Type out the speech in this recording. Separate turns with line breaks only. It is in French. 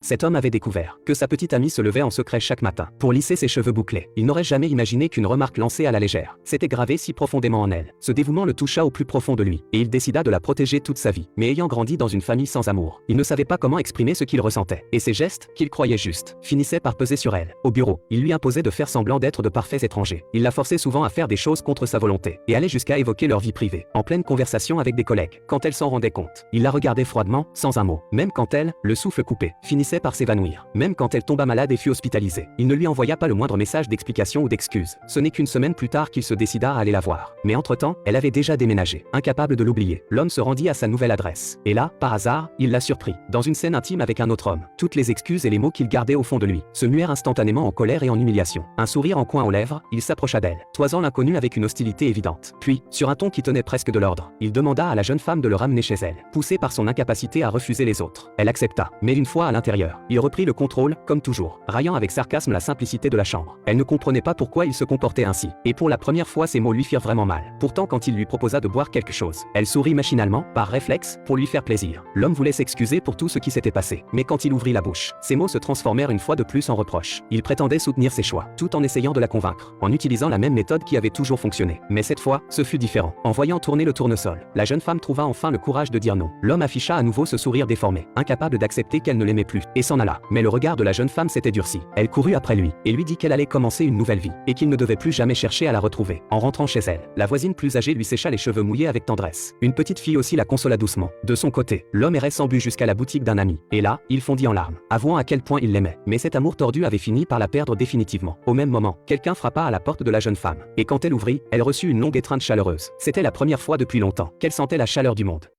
Cet homme avait découvert que sa petite amie se levait en secret chaque matin pour lisser ses cheveux bouclés. Il n'aurait jamais imaginé qu'une remarque lancée à la légère s'était gravée si profondément en elle. Ce dévouement le toucha au plus profond de lui, et il décida de la protéger toute sa vie. Mais ayant grandi dans une famille sans amour, il ne savait pas comment exprimer ce qu'il ressentait. Et ses gestes, qu'il croyait justes, finissaient par peser sur elle. Au bureau, il lui imposait de faire semblant d'être de parfaits étrangers. Il la forçait souvent à faire des choses contre sa volonté, et allait jusqu'à évoquer leur vie privée, en pleine conversation avec des collègues. Quand elle s'en rendait compte, il la regardait froidement, sans un mot. Même quand elle, le souffle coupé, finissait par s'évanouir. Même quand elle tomba malade et fut hospitalisée, il ne lui envoya pas le moindre message d'explication ou d'excuse. Ce n'est qu'une semaine plus tard qu'il se décida à aller la voir. Mais entre-temps, elle avait déjà déménagé. Incapable de l'oublier, l'homme se rendit à sa nouvelle adresse. Et là, par hasard, il la surprit, dans une scène intime avec un autre homme. Toutes les excuses et les mots qu'il gardait au fond de lui se muèrent instantanément en colère et en humiliation. Un sourire en coin aux lèvres, il s'approcha d'elle, toisant l'inconnu avec une hostilité évidente. Puis, sur un ton qui tenait presque de l'ordre, il demanda à la jeune femme de le ramener chez elle, poussée par son incapacité à refuser les autres. Elle accepta. Mais une fois à l'intérieur, il reprit le contrôle, comme toujours, raillant avec sarcasme la simplicité de la chambre. Elle ne comprenait pas pourquoi il se comportait ainsi, et pour la première fois ses mots lui firent vraiment mal. Pourtant quand il lui proposa de boire quelque chose, elle sourit machinalement, par réflexe, pour lui faire plaisir. L'homme voulait s'excuser pour tout ce qui s'était passé, mais quand il ouvrit la bouche, ses mots se transformèrent une fois de plus en reproches. Il prétendait soutenir ses choix, tout en essayant de la convaincre, en utilisant la même méthode qui avait toujours fonctionné. Mais cette fois, ce fut différent. En voyant tourner le tournesol, la jeune femme trouva enfin le courage de dire non. L'homme afficha à nouveau ce sourire déformé, incapable d'accepter qu'elle ne l'aimait plus, et s'en alla. Mais le regard de la jeune femme s'était durci. Elle courut après lui, et lui dit qu'elle allait commencer une nouvelle vie, et qu'il ne devait plus jamais chercher à la retrouver. En rentrant chez elle, la voisine plus âgée lui sécha les cheveux mouillés avec tendresse. Une petite fille aussi la consola doucement. De son côté, l'homme errait sans but jusqu'à la boutique d'un ami, et là, il fondit en larmes, avouant à quel point il l'aimait. Mais cet amour tordu avait fini par la perdre définitivement. Au même moment, quelqu'un frappa à la porte de la jeune femme, et quand elle ouvrit, elle reçut une longue étreinte chaleureuse. C'était la première fois depuis longtemps qu'elle sentait la chaleur du monde.